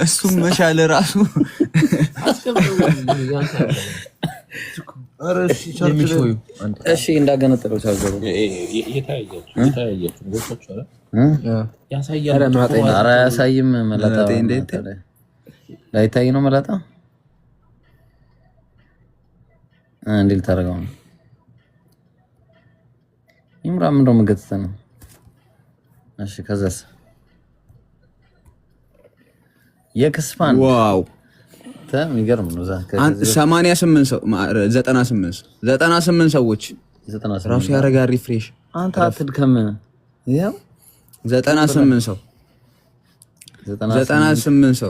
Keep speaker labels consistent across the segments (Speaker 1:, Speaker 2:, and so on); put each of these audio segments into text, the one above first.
Speaker 1: እሱም መሻለ ራሱ
Speaker 2: እሺ እንዳገነጠለው ቻርጀሩ ያሳይም መላጣ ላይታይ ነው መላጣ እንዴ ልታረጋው ነው ይምራ ምን ነው መገተተ ነው እሺ ከዛስ የክስፋን
Speaker 1: ዋው
Speaker 2: የሚገርም ነው።
Speaker 1: 88 ሰው 98 ሰዎች ራሱ ያረጋል ሪፍሬሽ
Speaker 2: አንተ አትድከም። ያው
Speaker 1: 98 ሰው 98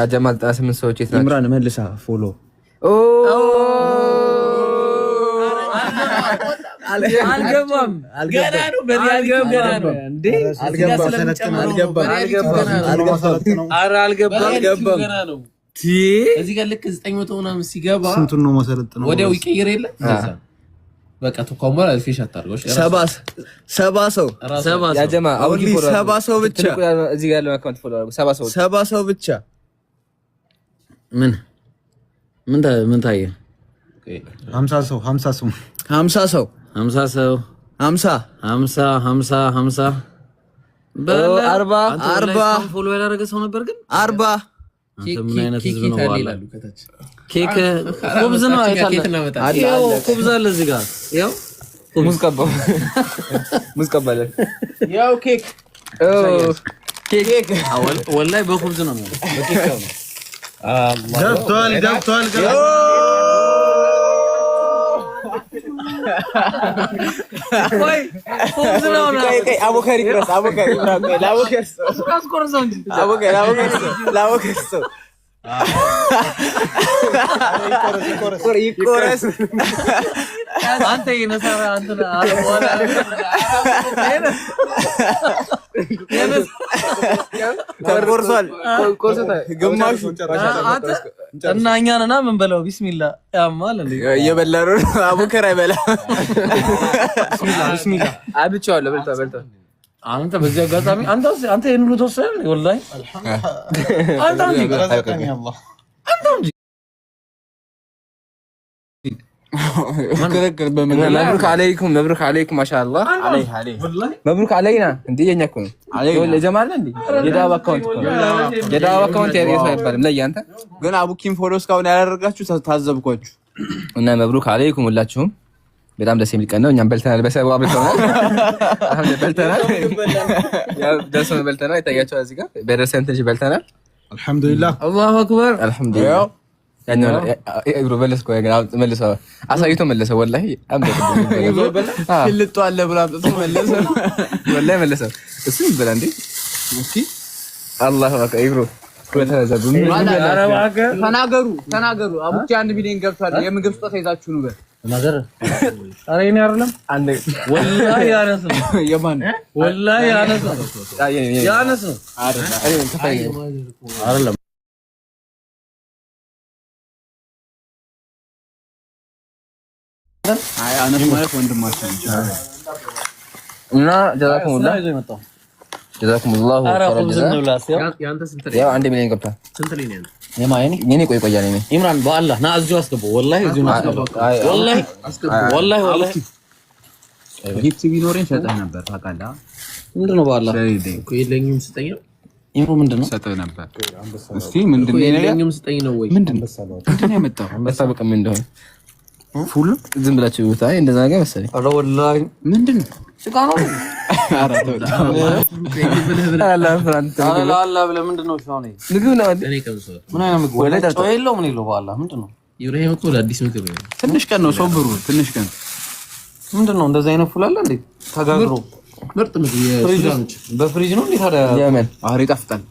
Speaker 3: አጀማል 98 ሰዎች የት ናቸው?
Speaker 1: ኢምራን መልሳ ፎሎ
Speaker 2: አልገባም ገና ነው በዲያልገባም እንዴ አልገባም ገና ነው እዚህ ጋር ልክ 900 ምናምን ሲገባ
Speaker 4: ስንቱን ነው መሰረት ነው
Speaker 2: ወዲያው ይቀየር የለ በቃ ተቆምባል አልፌሽ አታርጎሽ
Speaker 1: ሰባ ሰው
Speaker 3: ያ ጀማ አሁን
Speaker 1: ሰባ ሰው ብቻ
Speaker 3: እዚህ ጋር ያለው አካውንት ፎሎ አድርጉ ሰባ ሰው
Speaker 1: ብቻ
Speaker 2: ምን ታየ
Speaker 4: 50 ሰው
Speaker 2: 40 ፎሎ ያደረገ ሰው ነበር ግን 40 ምን አይነት ህዝብ ነው ባላ ኬክ ኩብዝ ነው አይታለ ኩብዝ አለ እዚህ ጋር ያው
Speaker 3: ሙዝ ቀባለ
Speaker 2: ያው ኬክ ወላሂ በኩብዝ ነው በኬክ ነው
Speaker 4: ገብቷል
Speaker 2: ቆይ ኩብዝ ነው
Speaker 3: አቦካሪ ክራስ አቦካሪ ይቆረስ
Speaker 2: አንተ ይነሳራ አንተ አለዋላ
Speaker 3: ተቆርሷል ግማሹ
Speaker 2: እና እኛና ምን በለው ቢስሚላህ ያማል እንዴ
Speaker 3: እየበላሩ አቡከር አይበላ ቢስሚላህ አብቻለሁ በልታ
Speaker 2: አንተ በዚህ አጋጣሚ አንተ የኑሩ ተወሰነ ወላሂ አንተ
Speaker 3: መብሩክ አለይኩም ማሻአላህ መብሩክ አለይና እንዴ የኛኩ ለጀማል እንዴ የዳዋ አካውንት አይባልም ለያንተ
Speaker 1: ግን አቡኪን ፎሎ እስካሁን ያላደረጋችሁ ታዘብኳችሁ
Speaker 3: እና መብሩክ አለይኩም ሁላችሁም በጣም ደስ የሚል ቀን ነው። እኛም በልተናል በሰባብ በልተናል አሁን በልተናል ያው ደስም በልተናል ይታያችሁ እዚህ ጋር በረሰንት በልተናል
Speaker 4: አልহামዱሊላህ
Speaker 2: አላሁ አክበር
Speaker 3: አልহামዱሊላህ ያኛው ኢብሮ በለስኮ መልሰው አሳይቶ መለሰው ወላሂ
Speaker 1: ልጦ አለ ብሎ አምጥቶ መለሰው
Speaker 3: ወላሂ መለሰው እሱ ይበላ እንዴ እስኪ አላሁ አክበር ኢብሮ
Speaker 1: ተናገሩ አቡኪ 1 ሚሊዮን ገብቷል የምግብ ስጦታ ይዛችሁ ነው
Speaker 2: ነገር አረ እኔ አይደለም አንዴ ወላሂ ያነስ ነው
Speaker 1: የማን
Speaker 2: ወላሂ ያነስ ነው አይደለም
Speaker 1: አይ አነስ ማለት ወንድማችን
Speaker 3: እና ጀዛኩሙላህ ጀዛኩሙላህ
Speaker 2: ያንተ ስንት
Speaker 3: ያው 1 ሚሊዮን ገብቷል
Speaker 2: ስንት ላይ ነው
Speaker 3: የማይኒ የኔ ቆያኔ ነኝ
Speaker 2: ኢምራን በአላህ ና እዚሁ አስገባው ወላሂ እዚሁ አስገባው ወላሂ
Speaker 1: ጊፍት ቢኖርኝ ሰጠህ ነበር ታውቃለህ
Speaker 2: ምንድነው በአላህ እኮ የለኝም ስጠኝ ኢምሮ ምንድነው
Speaker 1: ሰጠህ ነበር እስቲ ምንድነው
Speaker 2: የለኝም ስጠኝ ነው ወይ
Speaker 1: ምንድነው ያመጣው
Speaker 3: አንበሳ በቃ ምን እንደሆነ ፉል ዝም ብላችሁ ታይ እንደዛ ነገር መሰለኝ
Speaker 2: አረ ወላሂ
Speaker 1: ምንድነው
Speaker 2: ስጋ ነው አላ ብለህ ምንድነው ሻውኔ
Speaker 3: ምግብ ነው
Speaker 2: እኔ ከብሶ
Speaker 3: ምን አይነት ምግብ ወለ
Speaker 2: ጨው የለውም ምን ይለው በአላህ ምንድነው ኢብራሂም እኮ አዲስ ምግብ ነው
Speaker 1: ትንሽ ቀን ነው ሶብሩ ትንሽ ቀን
Speaker 2: ምንድነው እንደዛ አይነት ፉል አለ እንዴ ተጋግሮ ምርጥ ምግብ የሱዳኖች በፍሪጅ ነው እንዴ ታዲያ
Speaker 3: የመን
Speaker 1: አሪ ይጣፍጣል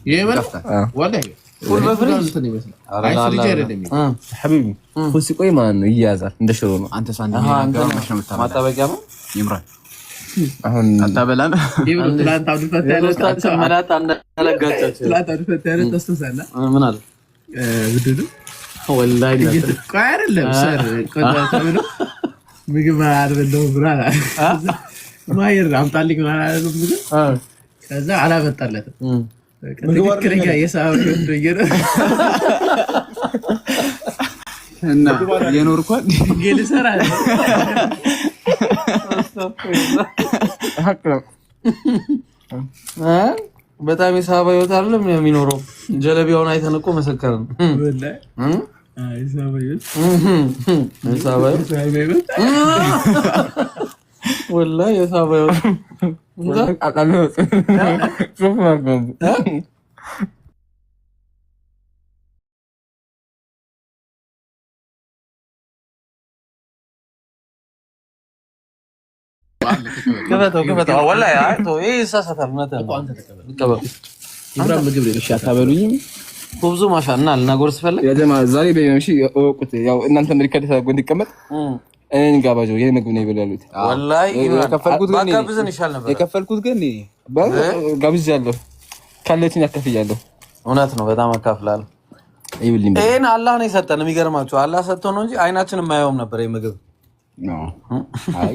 Speaker 2: ወላሂ ፉል በፍሪጅ እንትን ይመስላል አይ ፍሪጅ አይደለም
Speaker 3: ሐቢቢ ፉል ሲቆይ ማን ነው ይያዛል እንደ ሽሮ ነው
Speaker 1: አንተ ሳንዴ ነገር ነው
Speaker 2: ማጣበቂያ ነው
Speaker 1: ይምራል አሁን አታበላን
Speaker 2: ይብሩ ትላንት አውጥተህ ያለስታች መናታ እንደለጋቻችሁ ትላንት አውጥተህ ያለ ተስተሰና ምን አለ ውድዱ ወላሂ ቆይ አይደለም ሰር ቆጣ ተብሎ ምግብ አይደለም ብራላ ማየር አምጣልኝ ማለት ነው ምግብ ከዛ አላመጣለትም ትክክለኛ የሳብ እንደየረ
Speaker 1: እና የኖርኳል
Speaker 2: ግን ሰራ
Speaker 5: በጣም የሳባ ህይወት አይደለም የሚኖረው ጀለቢያውን አይተን እኮ መሰከርን
Speaker 2: ወላሂ አይ ሳባ ህይወት
Speaker 5: ወላሂ የሳባ ህይወት كفتو والله يا عيتو ايه ساسة المتن
Speaker 3: ኢምራን ምግብ ለሽ አታበሉኝም
Speaker 5: ብዙ ማሻአላ ልናጎርስ ፈለግ
Speaker 3: ያ ጀማ ዛሬ በየምሺ ወቁት ያው እናንተ ሪከርድ ታደርጉ እንዲቀመጥ እኔን ጋባጆ የኔ ምግብ ነው ይበላሉት
Speaker 5: والله
Speaker 3: የከፈልኩት ግን
Speaker 5: ባጋብዘን ይሻል ነበር
Speaker 3: የከፈልኩት ግን ጋብዣለሁ ካለችኝ አከፍያለሁ
Speaker 5: እውነት ነው በጣም አካፍላለሁ
Speaker 3: ይብልኝ
Speaker 5: ይሄን አላህ ነው የሰጠን የሚገርማችሁ አላህ ሰጥቶ ነው እንጂ አይናችን የማያየውም ነበር የምግብ
Speaker 3: ነው አይ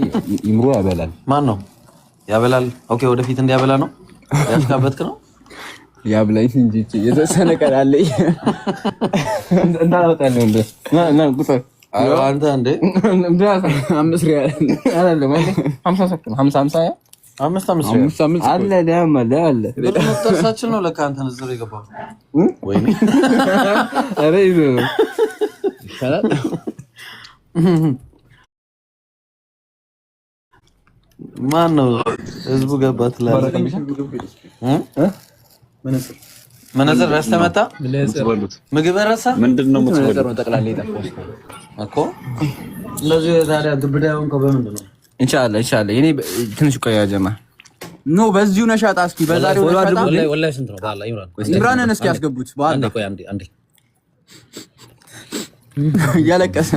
Speaker 3: ኢምሮ ያበላል
Speaker 5: ማን ነው ያበላል ኦኬ ወደፊት እንዲያበላ ነው ያስካበትክ ነው
Speaker 3: ያብላኝ እንጂ የተሰነ ቀላል እንዳላወጣልኝ እንደ ና ቁጥር
Speaker 5: አንተ እንደ
Speaker 3: 5 ሪያል አይደለም 50 ሰክን 50 ያ 5 አለ ደም አለ
Speaker 5: ተርሳችን ነው ለካ አንተ ነዝር ይገባው ወይኔ
Speaker 3: አረ ይዞ ይሻላል
Speaker 5: ማን ነው ህዝቡ ገባት ላይ መነጽር ረስተመታ ምግብ ረሳ
Speaker 6: ምንድነው የምትበሉት
Speaker 3: ጠቅላላ ይጣፋል
Speaker 5: እኮ ለዚህ ታዲያ ግብዳውን በምንድነው
Speaker 3: ኢንሻአላህ እኔ ትንሽ ቆያ ጀማ
Speaker 1: ኖ በዚሁ ነሻጣ እስኪ በዛሬው ነሻጣ
Speaker 5: ወላሂ ስንት ነው ባላ
Speaker 1: ኢምራንን እስኪ ያስገቡት ባላ
Speaker 5: ቆይ አንዴ
Speaker 1: ያለቀሰ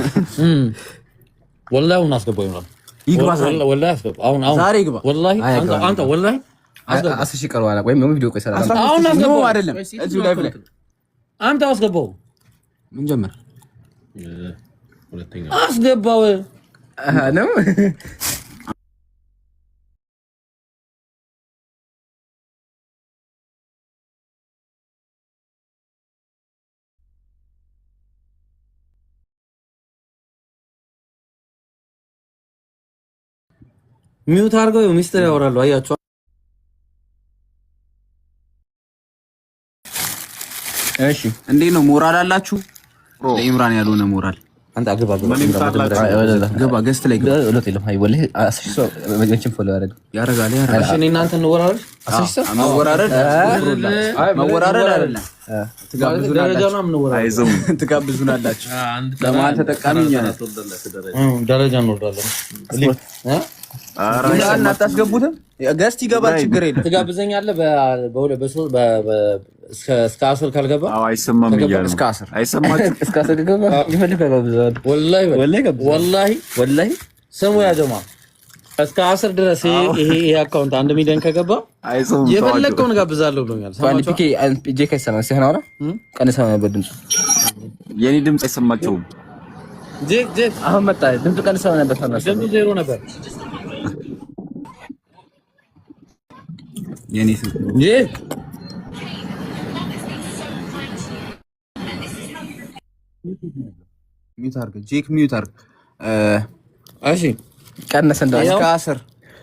Speaker 5: ወላሂ እናስገባው ኢምራን
Speaker 1: ይግባ
Speaker 5: ወላሂ አስገባው አሁን ዛሬ ይግባ ወላሂ አንተ ወላሂ
Speaker 3: አስሺ ቀርዋላ ወይ ምን ቪዲዮ ቆይ ሰላም
Speaker 1: አሁን አስገባው አይደለም እዚሁ ላይ ብለ
Speaker 5: አንተ አስገባው
Speaker 3: ምን ጀመር
Speaker 6: ሁለተኛ
Speaker 5: አስገባው
Speaker 3: ነው
Speaker 5: ሚውት አድርገው ሚስጥር ያወራሉ አያችሁ
Speaker 1: እሺ እንዴት ነው ሞራል አላችሁ ለኢምራን ያልሆነ ሞራል
Speaker 5: አንተ አግባ
Speaker 1: ገባ ገስት ላይ ገባ
Speaker 3: ወለት የለም አይ ወላሂ አስሺ ሰው መጀመሪያ ፎሎ ያረጋል
Speaker 5: እሺ እኔ እናንተ እንወራረድ
Speaker 3: አስሺ ሰው
Speaker 1: መወራረድ አይደለም
Speaker 2: ትጋብዙናላችሁ
Speaker 1: ለማን ተጠቃሚኛ ነው
Speaker 5: ደረጃ እንወርዳለን
Speaker 1: አራና ታስገቡትም ገስት ይገባል ችግር የለም
Speaker 5: ትጋብዘኛለህ እስከ 10 ካልገባ
Speaker 6: አዎ አይሰማም ይያሉ
Speaker 1: እስከ 10
Speaker 6: አይሰማችሁ
Speaker 3: እስከ 10 ገባ ይፈልጋል ብዙ
Speaker 5: ወላሂ ሰሙ ያ ጀማ እስከ 10 ድረስ ይሄ አካውንት 1 ሚሊዮን ከገባ
Speaker 6: አይሰማም
Speaker 5: የፈለከውን ጋብዛለሁ ብሎኛል
Speaker 3: አንድ ፒኬ ጄ ከሰማ ሲሆን አውራ ቀንሰው ነበር ድምጽ
Speaker 6: የኔ ድምጽ አይሰማችሁም
Speaker 5: ጄክ
Speaker 3: አሁን መጣ ድምጽ ቀንሰው ነበር ተነሳ
Speaker 5: ድምጽ ዜሮ ነበር
Speaker 1: የኔ ስም
Speaker 5: ጄክ
Speaker 1: ሚውት አርግ ጄክ ሚውት አርግ
Speaker 5: እሺ
Speaker 3: ቀነሰ እንደው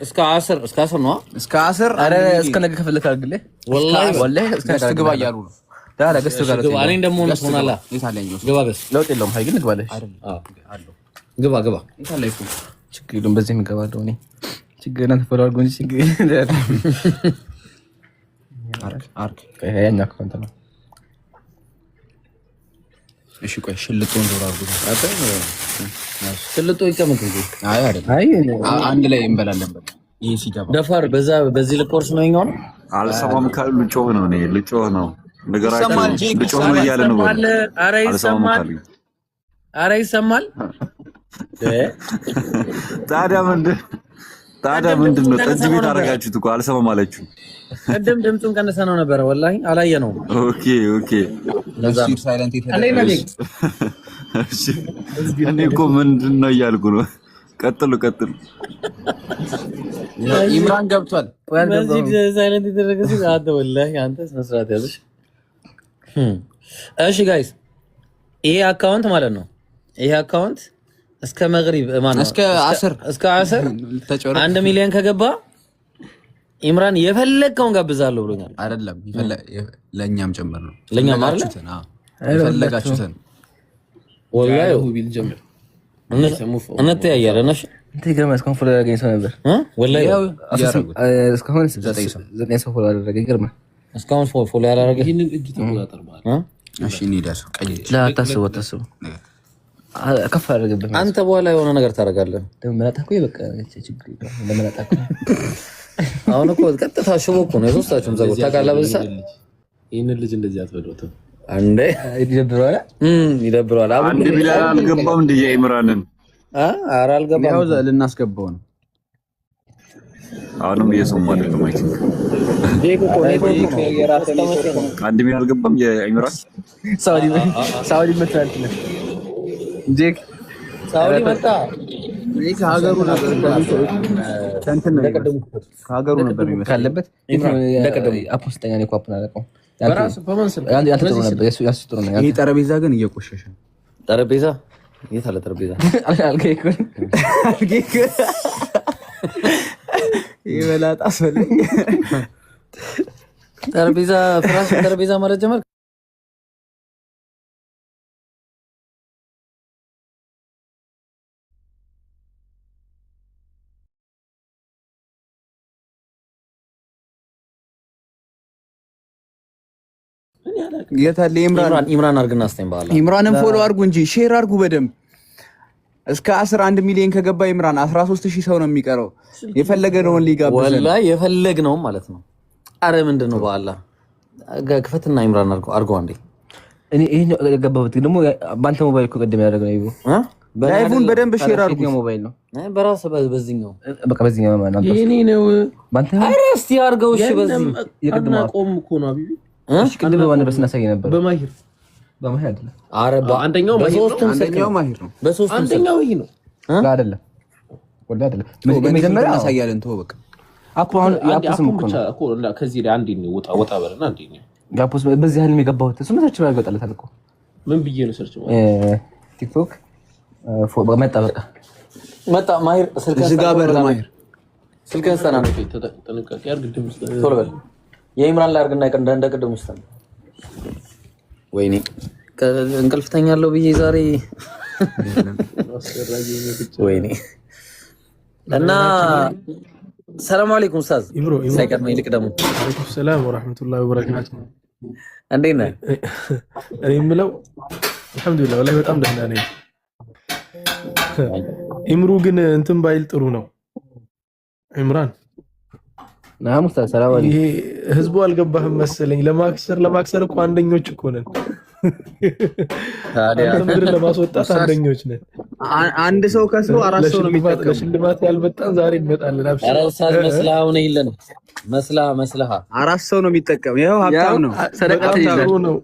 Speaker 5: እስከ 10 ነው
Speaker 1: እስከ 10
Speaker 3: አረ እስከ ነገ ከፈለክ አድርግልህ ወላሂ እስከ
Speaker 1: ገስት ግባ እያሉ ነው
Speaker 3: ዳላ ገስት ጋር
Speaker 5: ግባ እኔ ደግሞ ነው ሆናላ
Speaker 1: የታለኝው
Speaker 5: ግባ ገስ
Speaker 3: ለውጥ የለውም ሃይ ግን ግባለሽ
Speaker 5: አለው ግባ
Speaker 1: የታለኝ
Speaker 3: ችግር የለውም በዚህ የምገባለው እኔ ችግር እናንተ ፎሎ አድርጉ እንጂ ችግር
Speaker 1: አርክ
Speaker 3: ያኛ አካውንት ነው
Speaker 1: እሺ ቆይ ሽልጦን ዞር አድርጉ
Speaker 5: ሽልጦ ይቀመጥ እንጂ
Speaker 1: አይ አይደለም
Speaker 3: አይ
Speaker 1: አንድ ላይ እንበላለን በቃ ይሄ ሲገባ
Speaker 5: ደፋር በዚህ ልቆርስ ነው ይኛው
Speaker 6: አልሰማም ካሉ ልጮህ ነው እኔ ልጮህ ነው ነገራችሁ ልጮህ ነው እያለ ነው
Speaker 5: አረ ይሰማል
Speaker 6: ታዲያ ምንድን ነው ጠጅ ቤት አደረጋችሁት እኮ አልሰማም አላችሁ
Speaker 5: ቀደም ድምጹን ቀነሰ ነው ነበር ወላሂ አላየነውም
Speaker 6: ኦኬ
Speaker 1: ለዚህ ሳይለንት የተደረገ
Speaker 6: እኔ እኮ ምንድን ነው እያልኩ ነው ቀጥሉ
Speaker 3: ኢምራን ገብቷል።
Speaker 5: በዚህ ሳይለንት የተደረገ ሲል አንተ ወላሂ አንተ መስራት ያለሽ። እሺ ጋይስ ይሄ አካውንት ማለት ነው። ይሄ አካውንት እስከ መግሪብ ማነው እስከ 10 1 ሚሊዮን ከገባ ኢምራን የፈለግከውን ጋብዛለሁ ብሎኛል።
Speaker 1: አይደለም ለኛም ጨምር ነው።
Speaker 5: ለኛም ማለት
Speaker 1: የፈለጋችሁትን
Speaker 5: ወላሂ ቢል ጀምር እነተ ያያለና
Speaker 3: እንት ገማስ ኮንፎሎ ያገኝ ሰው ነበር
Speaker 5: ወላሂ
Speaker 3: እስካሁን 9 ሰው ፎሎ አደረገ። ይገርማል።
Speaker 5: እስካሁን ፎሎ ያላደረገ
Speaker 2: ይሄንን እጅ ተቆጣጠር ማለት
Speaker 1: እሺ እንሂዳስ ቀይ
Speaker 3: ላታስቡ ከፍ አደረገብህ።
Speaker 5: አንተ በኋላ የሆነ ነገር ታደርጋለህ።
Speaker 3: ለመላጣ እኮ በቃ ችግር ለመላጣ እኮ
Speaker 5: አሁን እኮ ቀጥታ ሽቦ እኮ ነው የሶስታችሁም ዘጎ ታውቃለህ። በዛ
Speaker 2: ይሄንን ልጅ እንደዚህ አትበሉት
Speaker 5: አንዴ
Speaker 3: ይደብረዋል
Speaker 6: አንድ ቢላል አልገባም እንደ ኢምራንን
Speaker 5: ኧረ አልገባም።
Speaker 1: ያው ልናስገባው ነው።
Speaker 6: አሁንም እየሰሙ አይደለም አይቼ አንድ ቢላል አልገባም የኢምራን
Speaker 3: ሳውዲ መጣል ጄክ
Speaker 5: ሳውዲ መጣ።
Speaker 1: ከሀገሩ ነበር ከሀገሩ ነበር
Speaker 3: ካለበት አፖስተኛ ነው ኮፕና ለቀው
Speaker 2: በራሱ በመንሰል
Speaker 3: ያንተ ጥሩ ነበር ያስጥሩ ነው።
Speaker 1: ይሄ ጠረጴዛ ግን እየቆሸሸ ነው።
Speaker 5: ጠረጴዛ የት አለ ጠረጴዛ?
Speaker 3: አልጋይ ይበላጣ አስፈልግ
Speaker 5: ጠረጴዛ ፍራሽ ጠረጴዛ ማለት ጀመር።
Speaker 1: የታለ
Speaker 5: ኢምራን አርግና አስተኝ ባላ
Speaker 1: ኢምራንን ፎሎ አርጉ እንጂ ሼር አርጉ በደንብ። እስከ 11 ሚሊዮን ከገባ ኢምራን 13000 ሰው ነው የሚቀረው። የፈለገነውን ሊጋብዘን
Speaker 5: ወላሂ የፈለግነው ማለት ነው። አረ ምንድነው በአላህ ክፈትና ኢምራን አርጎ አንዴ
Speaker 3: እኔ ይሄን ገባሁት። ደግሞ ባንተ ሞባይል እኮ ቀደም ያደረገው ነው።
Speaker 1: ላይቭን በደንብ ሼር አርጉ።
Speaker 3: ሞባይል ነው
Speaker 5: በራስ በዚህኛው
Speaker 3: በቃ በዚህኛው ማለት ነው።
Speaker 2: ይሄኔ ነው
Speaker 3: ባንተ
Speaker 5: አረ እስቲ አርገው። እሺ በዚህ
Speaker 2: የቅድማ ቆም እኮ ነው አቢቢ
Speaker 3: እሺ ቅድም በማን ነበር ስናሳይ ነበር?
Speaker 2: በማሂር
Speaker 3: አይደለም።
Speaker 5: አረ
Speaker 2: አንደኛው
Speaker 1: ማሂር ነው።
Speaker 5: በሶስቱም
Speaker 2: አንደኛው ይሄ ነው
Speaker 3: አይደለም ወላ አይደለም።
Speaker 1: መጀመሪያ እናሳያለን። ተው በቃ
Speaker 3: አፖ አሁን ያፖስም
Speaker 2: እኮ ከዚህ ላይ አንዴ ነው ወጣ በረና አንዴ ነው
Speaker 3: ያፖስ በዚህ ህልም የገባሁት እሱ መሰለች ያልገጠለታል እኮ
Speaker 2: ምን ብዬ ነው ሰርች ማለት
Speaker 3: ቲክቶክ
Speaker 5: መጣ ማሂር ስልክህን ስጠና ነው
Speaker 2: ተጠንቀቅ ያርግ ድምጽ
Speaker 5: ቶሎ በል የኢምራን ላይ አርግና እንደቀደሙ ይስተን ወይኔ እንቅልፍተኛለሁ ብዬ ዛሬ ወይኔ እና ሰላም አለይኩም ኡስታዝ ሳይቀድመኝ ልቅደሙ።
Speaker 2: አለይኩም ሰላም ወራህመቱላሂ ወበረካቱ።
Speaker 5: እንዴት ነህ?
Speaker 2: እኔ የምለው አልሐምዱሊላህ ወላሂ በጣም ደህና ነኝ። ኢምሩ ግን እንትን ባይል ጥሩ ነው። ኢምራን
Speaker 3: ናም ኡስታዝ ሰላም አለይኩም።
Speaker 2: ይሄ ህዝቡ አልገባህም መሰለኝ። ለማክሰር እኮ አንደኞች እኮ ነን። ታዲያ ምድር ለማስወጣት አንደኞች ነን።
Speaker 1: አንድ ሰው ከስሮ አራት ሰው ነው የሚጠቀመው።
Speaker 2: ለሽልማት ያልመጣን ዛሬ እንመጣለን።
Speaker 5: ኧረ ኡስታዝ መስላው ነው ይለን መስላሃ
Speaker 1: አራት ሰው ነው የሚጠቀመው። ይኸው ሀብታም ነው።
Speaker 2: ሰደቃ ነው።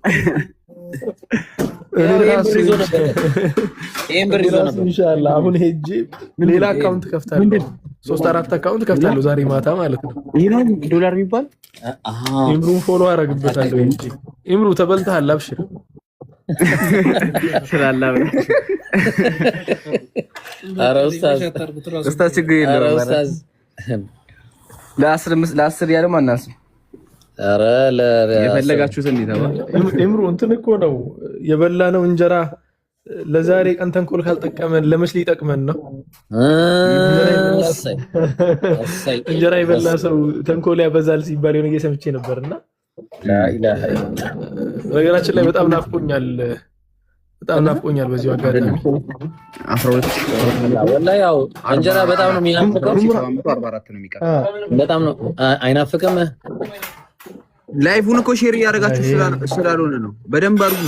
Speaker 5: ይሄን ብር ይዞ ነበር።
Speaker 2: ኢንሻአላህ አሁን ሄጄ ሌላ አካውንት ከፍታለሁ። 3-4 አካውንት ከፍታለሁ ዛሬ ማታ ማለት ነው።
Speaker 1: ይሄ ነው ዶላር የሚባል
Speaker 2: ኢምሩን ፎሎ አደርግበታለሁ እንጂ ኢምሩ ተበልተሃል። አብሽር
Speaker 1: ስላላ
Speaker 5: ኧረ ኡስታዝ
Speaker 3: ችግር የለውም።
Speaker 5: ኡስታዝ
Speaker 3: ለ10 ያለው ማናስ
Speaker 5: ኧረ
Speaker 1: የፈለጋችሁትን ይተባል።
Speaker 2: ኢምሩ እንትን እኮ ነው የበላነው እንጀራ ለዛሬ ቀን ተንኮል ካልጠቀመን ለመች ሊጠቅመን ነው? እንጀራ የበላ ሰው ተንኮል ያበዛል ሲባል የሆነ ጊዜ ሰምቼ ነበርና
Speaker 5: ላኢላሃ
Speaker 2: ነገራችን ላይ በጣም ናፍቆኛል። በዚህ አጋጣሚ
Speaker 1: 12
Speaker 5: ወላሂ ያው እንጀራ በጣም ነው የሚናፍቀው።
Speaker 1: 44 ነው የሚቀር
Speaker 5: በጣም ነው አይናፍቅም።
Speaker 1: ላይፉን እኮ ሼር እያደረጋችሁ ስላልሆነ ነው። በደንብ አድርጉ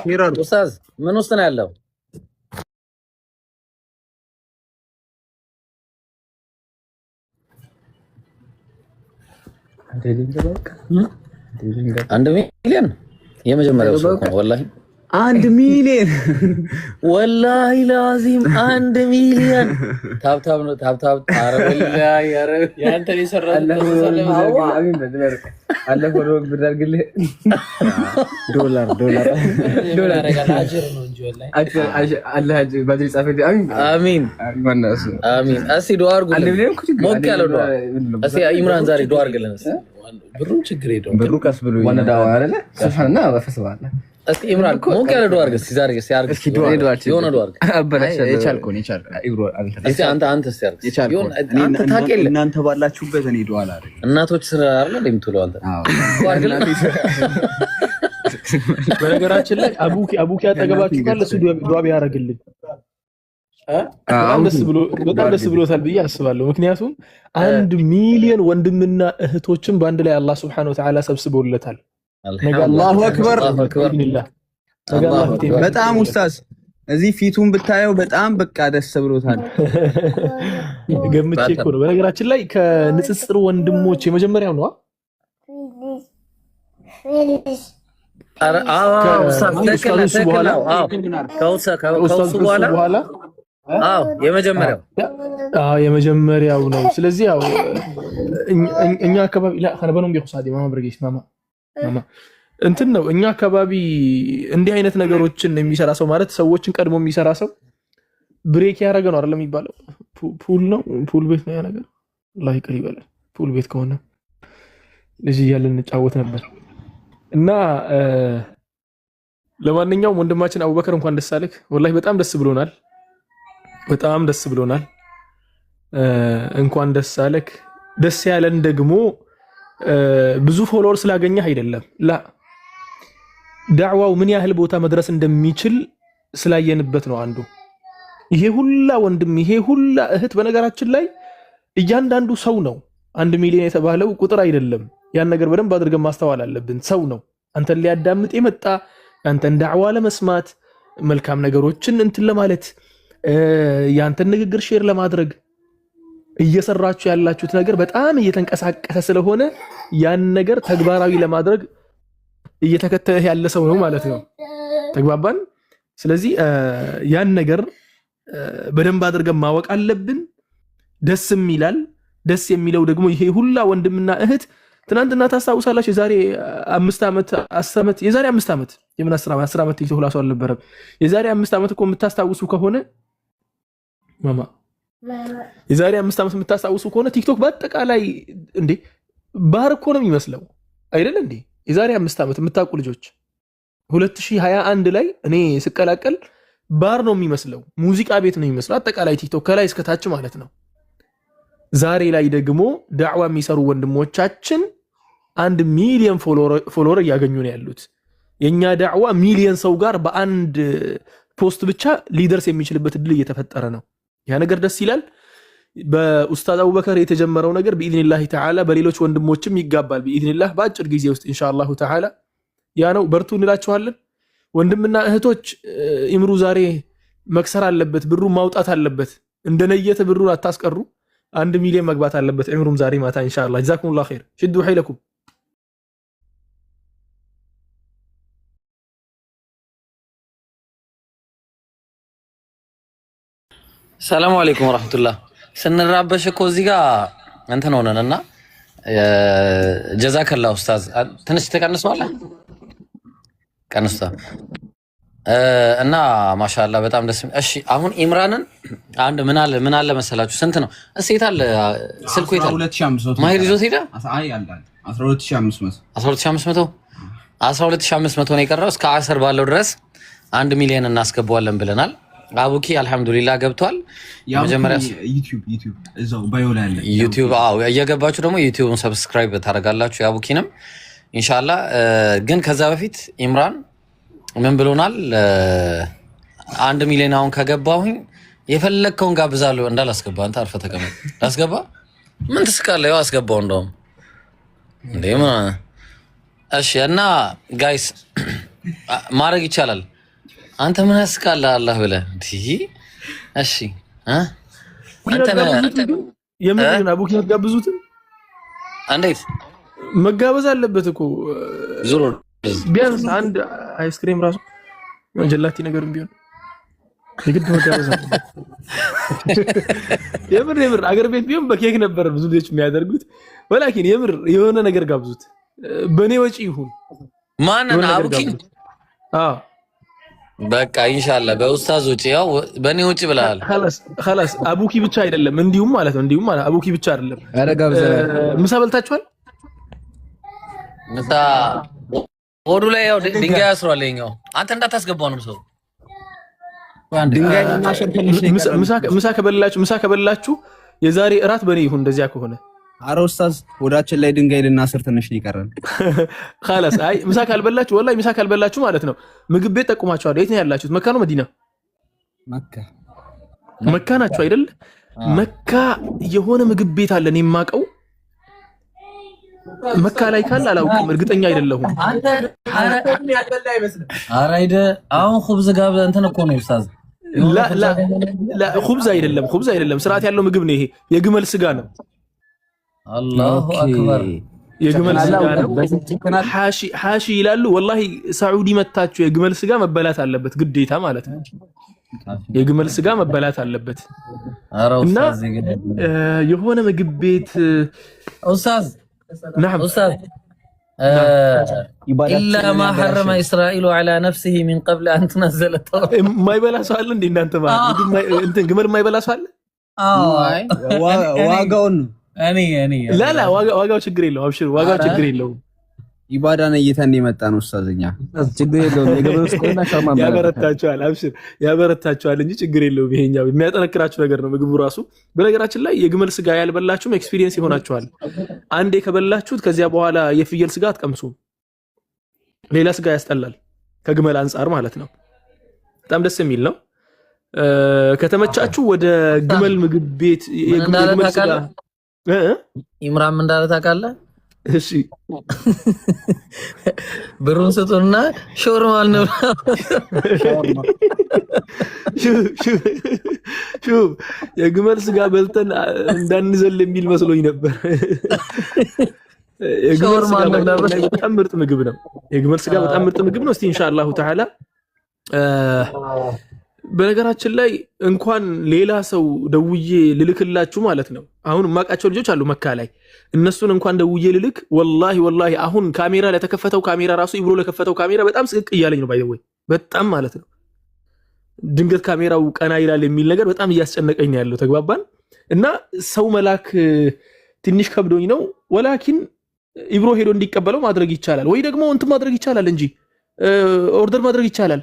Speaker 1: ሼር አድርጉ።
Speaker 5: ኡስታዝ ምን ውስጥ ነው ያለው? አንድ ሚሊዮን የመጀመሪያው ሰው ነው ወላሂ
Speaker 1: 1 ሚሊዮን
Speaker 5: ወላሂ ላዚም 1 ሚሊዮን ታብታብ ኧረ ወላሂ ኧረ ያንተ ይሰራል
Speaker 3: አለ ፎሎ ብዳርግልህ ዶላር አጅር ነው እንጂ ወላሂ አላህ ባጅ ጻፈኝ
Speaker 5: አሚን እስቲ ዱአ አድርጉልኝ ሞክ ያለው ዱአ እስቲ ኢምራን ዛሬ ዱአ አድርግልን ብሩን ችግር የለውም
Speaker 3: ብሩ ቀስ ብሎ ዋና ዳዋ አይደለ ሱብሃንና ወፈስባለ
Speaker 5: እስቲ ኢምራን ሞክ ያለው ዱአ አድርግ እስቲ ዛሬ ሲያርግ እስቲ ዱአ የሆነ ዱአ አድርግ
Speaker 3: አበላሽ የቻልከው ኢብሮ
Speaker 5: እስቲ አንተ እስቲ አድርግ ይሁን አንተ ታውቂያለህ
Speaker 1: እናንተ ባላችሁበት እኔ ዱአ አላደርግ
Speaker 5: እናቶች ስራ አይደል እንደምትለው አንተ ዱአ አድርግ
Speaker 2: በነገራችን ላይ አቡኪ አጠገባችሁ ካለ እሱ ዱአ ቢያደርግልን በጣም ደስ ብሎታል ብዬ አስባለሁ። ምክንያቱም 1 ሚሊዮን ወንድምና እህቶችን በአንድ ላይ አላህ Subhanahu Wa Ta'ala ሰብስቦለታል።
Speaker 1: አላሁ አክበር በጣም ኡስታዝ እዚህ ፊቱን ብታየው በጣም በቃ ደስ ብሎታል።
Speaker 2: ገምቼ እኮ ነው። በነገራችን ላይ ከንጽጽር ወንድሞች የመጀመሪያው ነው።
Speaker 5: ከውሳ በኋላ
Speaker 2: የመጀመሪያው ነው። ስለዚህ ያው እኛ አካባቢ لا خربانهم بيخصادي ማማ ብርጌሽ ማማ እንትን ነው እኛ አካባቢ እንዲህ አይነት ነገሮችን የሚሰራ ሰው ማለት ሰዎችን ቀድሞ የሚሰራ ሰው ብሬክ ያደረገ ነው አይደለም የሚባለው ፑል ነው ፑል ቤት ነው ያ ነገር ላይ ቅር ይበላል ፑል ቤት ከሆነ ልጅ እያለን እንጫወት ነበር እና ለማንኛውም ወንድማችን አቡበከር እንኳን ደስ አለህ ወላሂ በጣም ደስ ብሎናል እንኳን ደስ አለህ ደስ ያለን ደግሞ ብዙ ፎሎወር ስላገኘህ አይደለም ላ ዳዕዋው ምን ያህል ቦታ መድረስ እንደሚችል ስላየንበት ነው አንዱ ይሄ ሁላ ወንድም ይሄ ሁላ እህት በነገራችን ላይ እያንዳንዱ ሰው ነው 1 ሚሊዮን የተባለው ቁጥር አይደለም ያን ነገር በደንብ አድርገን ማስተዋል አለብን ሰው ነው አንተን ሊያዳምጥ የመጣ አንተን ዳዕዋ ለመስማት መልካም ነገሮችን እንትን ለማለት ያንተን ንግግር ሼር ለማድረግ እየሰራችሁ ያላችሁት ነገር በጣም እየተንቀሳቀሰ ስለሆነ ያን ነገር ተግባራዊ ለማድረግ እየተከተለ ያለ ሰው ነው ማለት ነው ተግባባን ስለዚህ ያን ነገር በደንብ አድርገን ማወቅ አለብን ደስም ይላል ደስ የሚለው ደግሞ ይሄ ሁላ ወንድምና እህት ትናንትና ታስታውሳላችሁ የዛሬ 5 ዓመት 10 ዓመት የዛሬ 5 ዓመት የምን 10 ዓመት ይተውላሱ አልነበረም የዛሬ 5 ዓመት እኮ የምታስታውሱ ከሆነ ማማ የዛሬ 5 ዓመት የምታስታውሱ ከሆነ ቲክቶክ በአጠቃላይ እንዴ ባር እኮ ነው የሚመስለው አይደል እንዴ የዛሬ 5 ዓመት የምታውቁ ልጆች 2021 ላይ እኔ ስቀላቀል ባር ነው የሚመስለው ሙዚቃ ቤት ነው የሚመስለው አጠቃላይ ቲክቶክ ከላይ እስከ ታች ማለት ነው ዛሬ ላይ ደግሞ ዳዕዋ የሚሰሩ ወንድሞቻችን 1 ሚሊዮን ፎሎወር ያገኙ ነው ያሉት የኛ ዳዕዋ ሚሊዮን ሰው ጋር በአንድ ፖስት ብቻ ሊደርስ የሚችልበት እድል እየተፈጠረ ነው ያ ነገር ደስ ይላል በኡስታዝ አቡበከር የተጀመረው ነገር በኢዝኒላህ ተዓላ በሌሎች ወንድሞችም ይጋባል በኢዝኒላህ በአጭር ጊዜ ውስጥ ኢንሻአላህ ተዓላ ያ ነው በርቱ እንላችኋለን ወንድምና እህቶች ኢምሩ ዛሬ መክሰር አለበት ብሩ ማውጣት አለበት እንደነየተ ብሩን አታስቀሩ 1 ሚሊዮን መግባት አለበት ኢምሩም ዛሬ ማታ ኢንሻአላህ ጀዛኩሙላህ ኸይር ሽዱ ሐይለኩም
Speaker 5: ሰላም አለይኩም ወራህመቱላህ ስንራበሽ እኮ እዚህ ጋር እንትን ሆነንና ጀዛከላ ኡስታዝ ትንሽ ተቀንሷል ቀንሷል እና ማሻአላ በጣም ደስ እሺ አሁን ኢምራንን አንድ ምን አለ መሰላችሁ ስንት ነው እሴት አለ ስልኩ ይታል 12500 ማሂር ይዞት ሄደ አይ አላል 12500 ነው የቀረው እስከ 10 ባለው ድረስ 1 ሚሊዮን እናስገባዋለን ብለናል አቡኪ አልহামዱሊላህ ገብቷል መጀመሪያ
Speaker 1: ዩቲዩብ እዛው ባዮ ላይ አለ
Speaker 5: ዩቲዩብ እየገባችሁ ደግሞ ዩቲዩብን ሰብስክራይብ ታደርጋላችሁ ያቡኪንም ኢንሻአላህ ግን ከዛ በፊት ኢምራን ምን ብሎናል 1 ሚሊዮን አሁን ከገባሁኝ የፈለከውን ጋብዛለሁ እንዳላስገባ አንተ አርፈ ተቀመጥ አስገባ ምን ትስቃለህ ያው አስገባው እንደውም እንደማ እሺ እና ጋይስ ማድረግ ይቻላል አንተ ምን ያስቃል አላህ ብለ እሺ አንተ
Speaker 2: የምን አቡኪ ያጋብዙት
Speaker 5: እንዴት
Speaker 2: መጋበዝ አለበት እኮ
Speaker 5: ዙሮ
Speaker 2: ቢያንስ አንድ አይስክሪም ራሱ ጀላቲ ነገርም ቢሆን የግድ መጋበዝ ነው። የምር አገር ቤት ቢሆን በኬክ ነበር ብዙ ልጆች የሚያደርጉት። ወላኪን የምር የሆነ ነገር ጋብዙት፣ በኔ ወጪ ይሁን።
Speaker 5: ማንን? አቡኪ?
Speaker 2: አዎ
Speaker 5: በቃ ኢንሻአላህ በኡስታዝ ወጪ፣ ያው በኔ ወጪ ብለሃል።
Speaker 2: خلاص አቡኪ ብቻ አይደለም እንዲሁም ማለት ነው። እንዲሁም ማለት አቡኪ ብቻ አይደለም።
Speaker 3: ኧረ ጋብዘ
Speaker 2: ምሳ በልታችኋል?
Speaker 5: ምሳ ወዱ ላይ ያው ድንጋይ አስሯል። የኛው አንተ እንዳታስገባው ነው ሰው
Speaker 1: ድንጋይ
Speaker 2: ምሳ ከበላችሁ የዛሬ እራት በኔ ይሁን። እንደዚያ ከሆነ
Speaker 1: አረ ኡስታዝ ወዳችን ላይ ድንጋይ ልናስር ትንሽ ይቀራል።
Speaker 2: خلاص አይ ምሳ ካልበላችሁ ወላሂ ምሳ ካልበላችሁ ማለት ነው ምግብ ቤት ጠቁማችኋል። የት ነው ያላችሁት? መካ ነው መዲና? መካ ናችሁ አይደል? መካ የሆነ ምግብ ቤት አለ እኔ የማውቀው። መካ ላይ ካለ አላውቅም፣ እርግጠኛ አይደለሁም።
Speaker 5: ኧረ አይደ አሁን ኹብዝ ጋር እንትን እኮ ነው ኡስታዝ።
Speaker 2: ላ ኹብዝ አይደለም፣ ስርዓት ያለው ምግብ ነው ይሄ። የግመል ስጋ ነው።
Speaker 5: አላሁ አክበር።
Speaker 2: የግመል ስጋ ነው። ሐሺ ይላሉ። ወላሂ ሳዑዲ መታችሁ የግመል ስጋ መበላት አለበት ግዴታ ማለት ነው። የግመል ስጋ መበላት አለበት። እና የሆነ ምግብ ቤት
Speaker 5: ኡስታዝ
Speaker 2: نعم
Speaker 5: أستاذ إلا ما حرم إسرائيل على نفسه من قبل أن تنزل التوراة.
Speaker 2: ما يبلا سؤال عندي أنت ما أنت جمر ما يبلا سؤال.
Speaker 1: ዋጋውን
Speaker 5: أني
Speaker 2: لا ዋጋው ችግር የለውም። አብሽር ዋጋው ችግር የለውም።
Speaker 1: ኢባዳን እየተን የመጣ ነው ኡስታዝኛ ችግር የለውም። የገበሩ ስቆና ሻማ
Speaker 2: ያበረታቸዋል። አብሽር ያበረታቸዋል እንጂ ችግር የለውም። ይሄኛው የሚያጠነክራችሁ ነገር ነው ምግቡ ራሱ። በነገራችን ላይ የግመል ስጋ ያልበላችሁም ኤክስፒሪየንስ ይሆናችኋል። አንዴ ከበላችሁት ከዚያ በኋላ የፍየል ስጋ አትቀምሱም። ሌላ ስጋ ያስጠላል ከግመል አንፃር ማለት ነው። በጣም ደስ የሚል ነው። ከተመቻችሁ ወደ ግመል ምግብ ቤት የግመል ስጋ
Speaker 5: ኢምራን ምን እንዳለ ታውቃለህ?
Speaker 2: እሺ
Speaker 5: ብሩን ስጡና ሾርማ ነው።
Speaker 2: ሹፍ የግመል ስጋ በልተን እንዳንዘል የሚል መስሎኝ ነበር። የግመል ስጋ በጣም ምርጥ ምግብ ነው። የግመል ስጋ በጣም ምርጥ ምግብ ነው። እስቲ ኢንሻአላሁ ተዓላ በነገራችን ላይ እንኳን ሌላ ሰው ደውዬ ልልክላችሁ ማለት ነው። አሁን ማቃቸው ልጆች አሉ መካ ላይ እነሱን እንኳን ደውዬ ልልክ ወላሂ አሁን ካሜራ ለተከፈተው ካሜራ ራሱ ኢብሮ ለከፈተው ካሜራ በጣም ስቅቅ እያለኝ ነው። ባይዘው በጣም ማለት ነው። ድንገት ካሜራው ቀና ይላል የሚል ነገር በጣም እያስጨነቀኝ ነው ያለው። ተግባባን። እና ሰው መላክ ትንሽ ከብዶኝ ነው። ወላኪን ኢብሮ ሄዶ እንዲቀበለው ማድረግ ይቻላል ወይ ደግሞ እንትን ማድረግ ይቻላል እንጂ ኦርደር ማድረግ ይቻላል።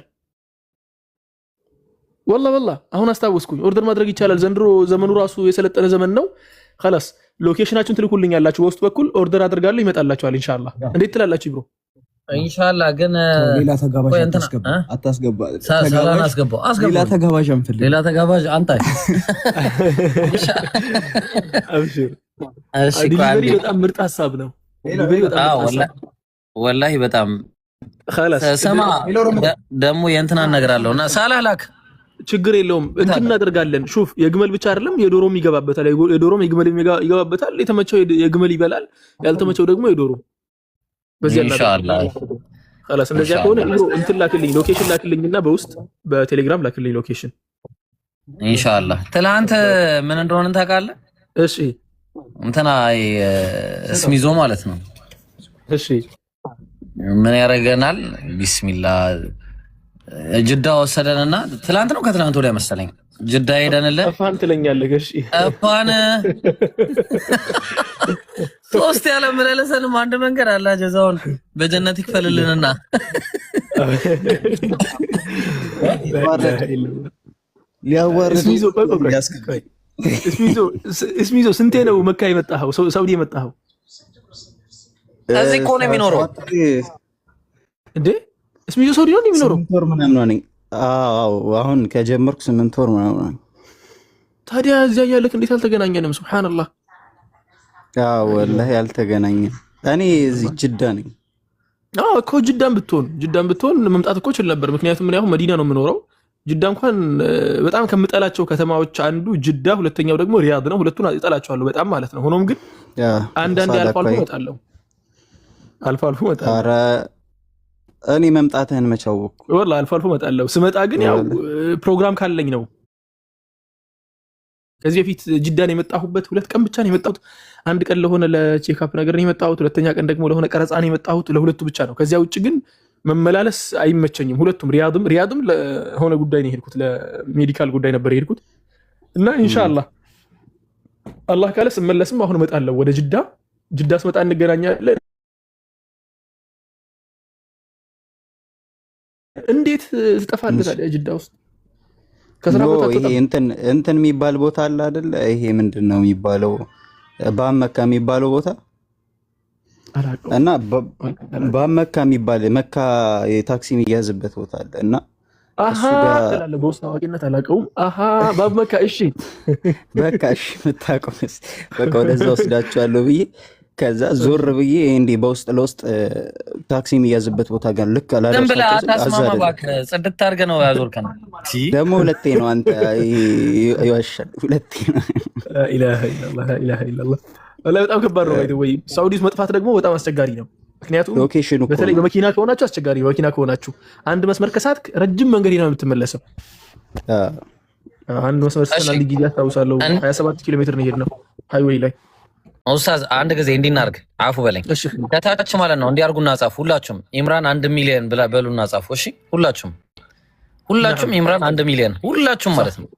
Speaker 2: والله አሁን አስታወስኩኝ። ኦርደር ማድረግ ይቻላል። ዘንድሮ ዘመኑ ራሱ የሰለጠነ ዘመን ነው። خلاص ሎኬሽናችሁን ትልኩልኛላችሁ በውስጥ በኩል ኦርደር አድርጋለሁ ይመጣላችኋል ኢንሻአላህ። እንዴት ትላላችሁ ብሮ?
Speaker 5: ኢንሻአላህ ግን
Speaker 1: ሌላ ተጋባዥ አታስገባ።
Speaker 5: ሰላም አስገባው።
Speaker 1: ሌላ ተጋባዥ አንፈልግ።
Speaker 5: ሌላ ተጋባዥ አንተ
Speaker 2: አብሽር። እሺ በጣም ምርጥ ሐሳብ ነው።
Speaker 5: ወላሂ በጣም خلاص ሰማ ደግሞ የእንትናን ነገር አለውና ሳላህ ላክ
Speaker 2: ችግር የለውም። እንትን እናደርጋለን። ሹፍ የግመል ብቻ አይደለም የዶሮም ይገባበታል። የዶሮም የግመል ይገባበታል። የተመቸው የግመል ይበላል፣ ያልተመቸው ደግሞ የዶሮ። በዚያ
Speaker 5: ኢንሻአላህ
Speaker 2: خلاص እንደዚያ ከሆነ እንትን ላክልኝ፣ ሎኬሽን ላክልኝና በውስጥ በቴሌግራም ላክልኝ ሎኬሽን
Speaker 5: ኢንሻአላህ። ትላንት ምን እንደሆነ ታውቃለህ?
Speaker 2: እሺ
Speaker 5: እንትና ስሚዞ ማለት ነው።
Speaker 2: እሺ
Speaker 5: ምን ያረጋናል? ቢስሚላህ ጅዳ ወሰደንና ትላንት ነው ከትላንት ወዲያ መሰለኝ ጅዳ ሄደንልህ
Speaker 2: አፋን ትለኛለህ። እሺ
Speaker 5: አፋን ሶስት ያለ መለለሰንም አንድ መንገድ አላ ጀዛውን በጀነት ይክፈልልንና
Speaker 2: እስሚዞ ስንቴ ነው መካ የመጣኸው? ሳውዲ የመጣኸው?
Speaker 5: እዚህ እኮ ነው የሚኖረው
Speaker 2: እንዴ? እስሚዞ ሳውዲ ነው የሚኖረው?
Speaker 1: 8 ወር ምናምን ነኝ። አዎ አሁን ከጀመርኩ 8 ወር ምናምን ነኝ።
Speaker 2: ታዲያ እዚያ ያለክ እንዴት አልተገናኘንም? ሱብሃንአላህ።
Speaker 1: አዎ ወላሂ አልተገናኘንም። እኔ እዚህ ጅዳ ነኝ።
Speaker 2: አዎ እኮ ጅዳን ብትሆን መምጣት እኮ እችል ነበር። ምክንያቱም ምን ያሁን መዲና ነው የምኖረው። ጅዳ እንኳን በጣም ከምጠላቸው ከተማዎች አንዱ ጅዳ፣ ሁለተኛው ደግሞ ሪያድ ነው። ሁለቱን እጠላቸዋለሁ በጣም ማለት ነው። ሆኖም ግን አንዳንዴ አልፎ አልፎ እመጣለሁ። ኧረ
Speaker 7: እኔ መምጣትህን መቻወቅ
Speaker 2: ወላ አልፎ አልፎ እመጣለሁ። ስመጣ ግን ያው ፕሮግራም ካለኝ ነው። ከዚህ በፊት ጅዳን የመጣሁበት 2 ቀን ብቻ ነው የመጣሁት። አንድ ቀን ለሆነ ለቼክአፕ ነገር ነው የመጣሁት። ሁለተኛ ቀን ደግሞ ለሆነ ቀረጻ ነው የመጣሁት። ለሁለቱ ብቻ ነው። ከዚያ ውጭ ግን መመላለስ አይመቸኝም። ሁለቱም ሪያድም ለሆነ ጉዳይ ነው የሄድኩት፣ ለሜዲካል ጉዳይ ነበር የሄድኩት እና ኢንሻአላህ አላህ ካለ ስመለስም አሁን እመጣለሁ ወደ ጅዳ ስመጣ እንገናኛለን። እንዴት ትጠፋለህ ታዲያ ጅዳ ውስጥ? ከስራ ቦታ
Speaker 7: ይሄ እንትን የሚባል ቦታ አለ አይደል? ይሄ ምንድነው የሚባለው? በመካ የሚባለው ቦታ እና በመካ የሚባል መካ የታክሲ የሚያዝበት ቦታ አለ እና
Speaker 2: አሃ ተላለ በውስጥ አዋቂነት አላውቀውም። አሃ በመካ እሺ፣
Speaker 7: በቃ እሺ፣ መታቆስ በቃ ወደዛ ወስዳችኋለሁ ብዬ ከዛ ዞር ብዬ እንዴ በውስጥ ለውስጥ ታክሲ የሚያዝበት ቦታ ጋር ልክ አላደረሳችሁም።
Speaker 5: አታስማማ እባክህ፣ ጽድት አድርገህ ነው ያዞርከን።
Speaker 7: ደግሞ ሁለቴ ነው አንተ ይዋሻል። ሁለቴ ነው።
Speaker 2: ኢላሃ ኢላላህ ወላሂ በጣም ከባድ ነው። ወይ ሳውዲስ መጥፋት ደግሞ በጣም አስቸጋሪ ነው። ምክንያቱም
Speaker 7: ሎኬሽኑ
Speaker 2: በተለይ በመኪና ከሆናችሁ አስቸጋሪ ነው። በመኪና ከሆናችሁ አንድ መስመር ከሳትክ ረጅም መንገድ ነው የምትመለሰው። አንድ መስመር ሰናል ጊዜ አስታውሳለሁ 27 ኪሎ ሜትር ነው የሄድነው ሃይዌይ ላይ።
Speaker 5: ኡስታዝ አንድ ጊዜ እንዲናርግ አፉ በለኝ ከታች ማለት ነው። እንዲያርጉና ጻፉ ሁላችሁም ኢምራን 1 ሚሊዮን በሉና ጻፉ። እሺ ሁላችሁም ኢምራን 1 ሚሊዮን ሁላችሁም ማለት ነው።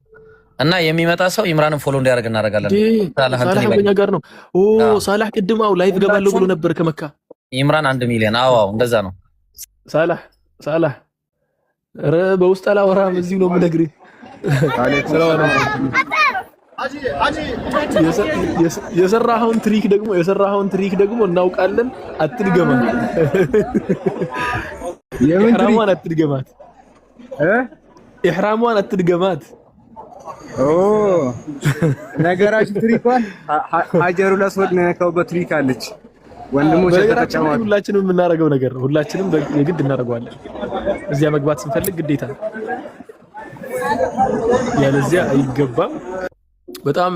Speaker 5: እና የሚመጣ ሰው ኢምራንን ፎሎ እንዲያደርግ እናደርጋለን።
Speaker 2: ሳላህ በእኛ ጋር ነው። ሳላህ ቅድማው ላይቭ ገባለሁ ብሎ ነበር ከመካ። ኢምራን
Speaker 5: 1 ሚሊዮን አዎ እንደዛ ነው።
Speaker 2: ሳላህ ኧረ በውስጥ አላወራም፣ እዚሁ ነው የምነግርህ። የሰራኸውን ትሪክ ደግሞ እናውቃለን። አትድገማት፣ ኢሕራሟን አትድገማት።
Speaker 1: ነገራችን ትሪኳን ሀጀሩ ለስወድ ነካው በትሪክ አለች። ወንድሞች ተጠቀማው።
Speaker 2: ሁላችንም የምናደርገው ነገር ነው። ሁላችንም የግድ እናደርገዋለን። እዚያ መግባት ስንፈልግ ግዴታ፣ ያለዚያ አይገባም። በጣም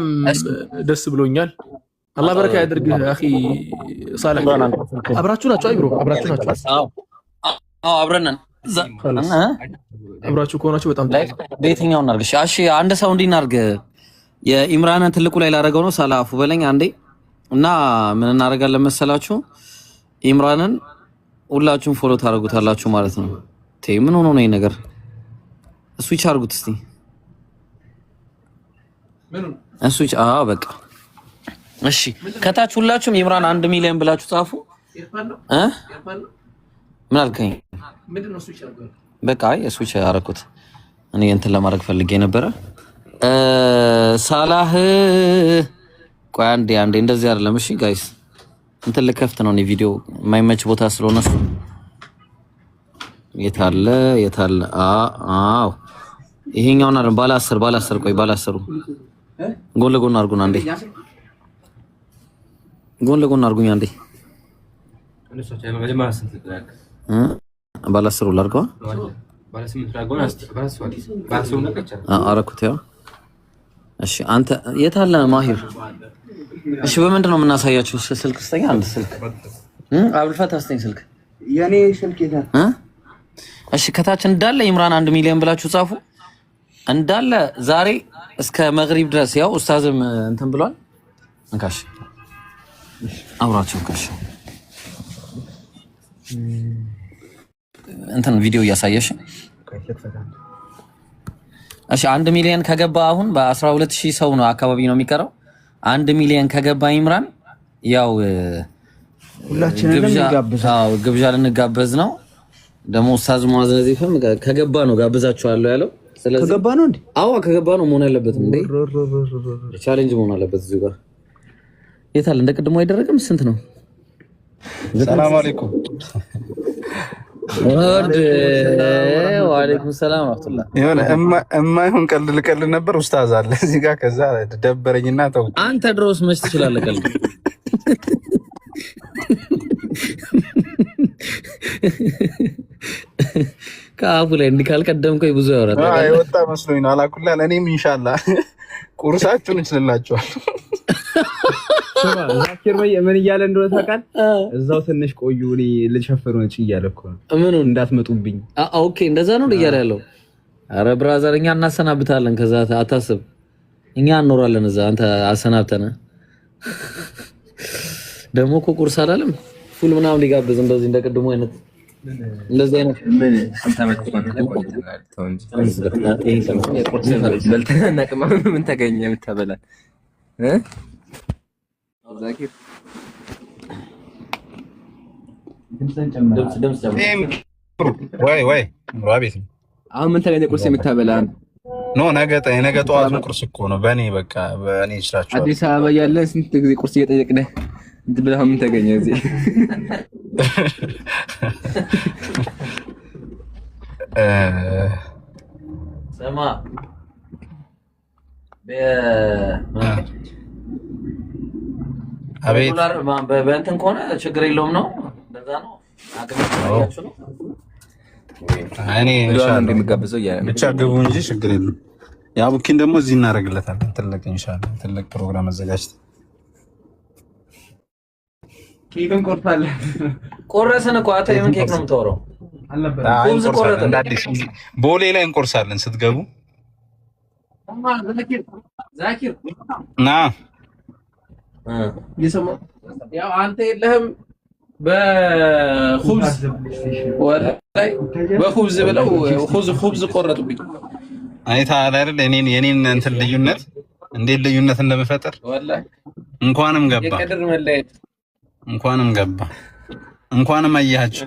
Speaker 2: ደስ ብሎኛል። አላህ በረካ ያድርግህ አኺ ሳላህ። አብራችሁ ናችሁ? አይ ብሮ አብራችሁ ናችሁ?
Speaker 5: አዎ አብረን ነን።
Speaker 2: አብራችሁ ከሆናችሁ በጣም
Speaker 5: በየትኛው እናድርግ? እሺ አንድ ሰው እንዲናርግ የኢምራንን ትልቁ ላይ ላደረገው ነው። ሳላህ አፉ በለኝ አንዴ። እና ምን እናደርጋለን መሰላችሁ? ኢምራንን ሁላችሁም ፎሎ ታደርጉታላችሁ ማለት ነው። ምን ሆኖ ነው ይሄ ነገር? እሱ ይቻርጉት እስቲ እሱ በቃ እሺ። ከታች ሁላችሁም ኢምራን 1 ሚሊዮን ብላችሁ ጻፉ። ምን አልከኝ? በቃ እሱ ይቻርጉት። እኔ እንትን ለማድረግ ፈልጌ ነበረ። ሳላህ ቆይ አንዴ እንደዚህ አይደለም። እሺ ጋይስ እንትን ልከፍት ነው እኔ ቪዲዮ የማይመች ቦታ ስለሆነ እሱ የታለ አዎ ይሄኛውን አይደል ባለ 10 ቆይ ባለ 10 ጎን ለጎን አድርጉን አንዴ ባለ 10 ላድርገው አረኩት ያው እሺ አንተ የታለ ማሂር? እሺ በምንድን ነው የምናሳያችሁ? ስልክ ስተኛ አንድ ስልክ አብልፈታ ስተኝ ስልክ
Speaker 1: የኔ ስልክ የታለ?
Speaker 5: እሺ ከታች እንዳለ ኢምራን 1 ሚሊዮን ብላችሁ ጻፉ እንዳለ ዛሬ እስከ መግሪብ ድረስ ያው ኡስታዝም እንትን ብሏል። እንካሽ አብራችሁ እንካሽ እንትን ቪዲዮ እያሳየሽ እሺ 1 ሚሊዮን ከገባ አሁን በ12000 ሰው ነው አካባቢ ነው የሚቀረው። 1 ሚሊዮን ከገባ ኢምራን ያው
Speaker 1: ሁላችንም
Speaker 5: ግብዣ ልንጋበዝ ነው። ደግሞ ኡስታዝ ሙአዘዝ ይፈም ከገባ ነው ጋብዛችኋለሁ ያለው። ስለዚህ
Speaker 1: ከገባ ነው እንዴ?
Speaker 5: አዎ ከገባ ነው መሆን ያለበት እንዴ። ቻሌንጅ መሆን አለበት እዚህ ጋር። የታል እንደ ቅድሞ አይደረግም? ስንት ነው?
Speaker 6: ሰላም አለይኩም።
Speaker 5: ወአለይኩም ሰላም ወራህመቱላህ።
Speaker 6: የሆነ እማይሆን ቀልድ ልቀልድ ነበር ኡስታዝ አለ እዚህ ጋር። ከዛ ደበረኝና ተው።
Speaker 5: አንተ ድሮስ መች ትችላለህ ቀልድ? ከአፉ ላይ እንዲህ ካልቀደምከኝ ብዙ ያወራል።
Speaker 6: የወጣ መስሎኝ ነው። አላኩላል እኔም ኢንሻአላህ ቁርሳችሁን እችልላችኋለሁ።
Speaker 1: ስማ ዛኪር ምን እያለ እንደሆነ ታውቃለህ? እዛው ትንሽ ቆዩ እኔ ልሸፍነው እንጂ እያለ እኮ ነው።
Speaker 5: ምኑን
Speaker 1: እንዳትመጡብኝ።
Speaker 5: ኦኬ እንደዛ ነው እያለ ያለው። አረ ብራዘር እኛ እናሰናብታለን። ከዛ አታስብ፣ እኛ እንኖራለን እዛ። አንተ አሰናብተና ደግሞ እኮ ቁርስ አላለም ፉል ምናምን ሊጋብዝ እንደዚህ እንደቀድሞ አይነት እንደዚህ አይነት
Speaker 3: ምን አንተመጣ ምን ተገኘ የምታበላን ዛኪር
Speaker 6: ወይ ራቢት
Speaker 3: አሁን ምን ተገኘ ቁርስ የምታበላን
Speaker 6: ኖ ነገ ጠዋት ቁርስ እኮ ነው። በእኔ በቃ በእኔ ይችላችሁ
Speaker 3: አዲስ አበባ ያለን ስንት ጊዜ ቁርስ እየጠየቅን እንት ብለህ ምን ተገኘ እዚህ
Speaker 5: ሰማ
Speaker 6: አቤት
Speaker 5: በእንትን ከሆነ ችግር የለውም ነው። እንደዛ ነው አቅማችሁ ነው።
Speaker 6: እኔ
Speaker 3: እንደምጋብዘው
Speaker 6: ብቻ ግቡ እንጂ ችግር የለውም። ያቡኪን ደግሞ እዚህ እናደርግለታለን። ትልቅ ኢንሻአላህ ትልቅ ፕሮግራም አዘጋጅተን
Speaker 1: ኬክን ቆርጣለን።
Speaker 5: ቆረስን እኮ አታ የምን ኬክ ነው የምታወራው?
Speaker 6: ቦሌ ላይ እንቆርሳለን ስትገቡ።
Speaker 5: ዛኪር
Speaker 6: ና
Speaker 5: ያው አንተ የለህም በኹብዝ ወላይ በኹብዝ ብለው ኹብዝ ቆረጡብኝ።
Speaker 6: አይተሃል አይደል? የኔን እንትን ልዩነት እንዴት ልዩነት እንደምፈጠር
Speaker 5: ወላይ
Speaker 6: እንኳንም ገባ
Speaker 5: የቀድር መለየት
Speaker 6: እንኳንም ገባ እንኳንም አያችሁ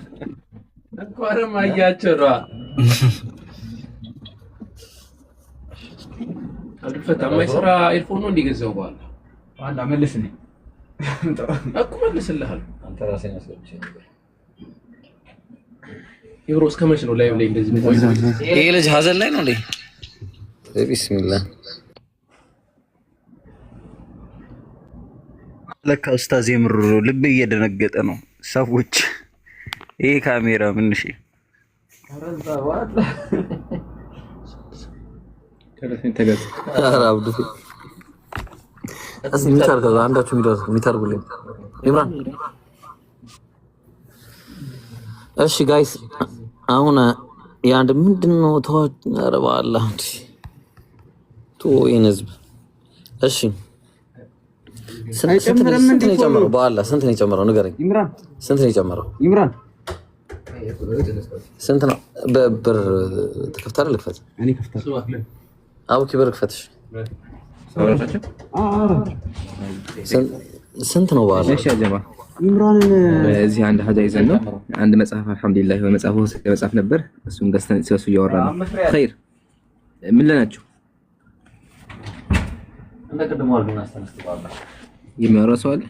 Speaker 5: ነው አልፈታም። አይሰራ አይፎን ነው እንዲገዛው በኋላ
Speaker 1: መልስልኝ
Speaker 5: እኮ መልስልሃል። አንተ ራስህን አስገብቼ ነበር። ይብሮ እስከ መቼ ነው ላይቭ ላይ እንደዚህ ነው? ይሄ ልጅ ሀዘን ላይ ነው እንዴ? ቢስሚላህ
Speaker 7: ለካ ኡስታዝ የምር ልብ እየደነገጠ ነው። ሰዎች ይሄ ካሜራ ምን እሺ
Speaker 5: እሺ ጋይስ አሁን የአንድ ምንድነው ተዋረባላ ህዝብ እሺ ስንት ነው የጨመረው? በአላህ ስንት ነው የጨመረው? ንገረኝ ኢምራን። ስንት ነው የጨመረው? ኢምራን ስንት ነው? በብር ተከፍታለህ? ልክፈት። እኔ ከፍታለሁ። አቡኪ ብር ክፈትሽ። ስንት ነው በአላህ?
Speaker 3: እሺ አጀባ ኢምራን እዚህ አንድ ሀጃ ይዘን ነው አንድ መጽሐፍ አልሐምዱሊላህ መጽሐፍ ነበር። እሱን ገዝተን ስለሱ እያወራን ነው። ኸይር ምን ለናችሁ
Speaker 5: እንደቀደሙ አልሆነ አስተነስተዋል
Speaker 3: የሚያወራ ሰው አለ?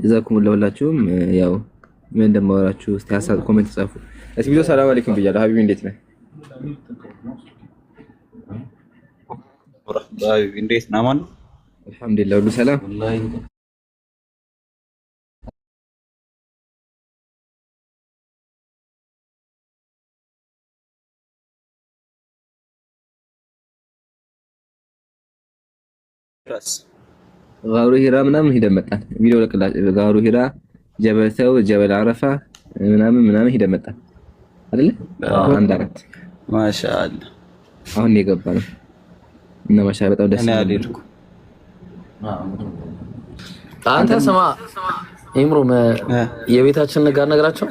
Speaker 3: ጀዛኩም ለሁላችሁም። ያው ምን እንደማወራችሁ እስቲ ሀሳብ ኮሜንት ጻፉ። እስኪ ቪዲዮ ሰላም አለይኩም ብያለሁ። ሀቢቢ እንዴት ነህ?
Speaker 7: እንዴት ነህ? ማን
Speaker 3: አልሐምዱሊላህ ሁሉ ሰላም። ጋሩ ሂራ ምናምን ሄደን መጣን። ቪዲዮ ለቅላችሁ ጋሩ ሂራ ጀበል ተው ጀበል አረፋ ምናምን ሄደን መጣን አይደል? አንድ አራት
Speaker 7: ማሻአላ
Speaker 3: አሁን የገባ ነው እና ማሻአላ በጣም ደስ ይላል።
Speaker 5: አንተ ስማ ኢምሩ የቤታችን ጋር ነግራቸው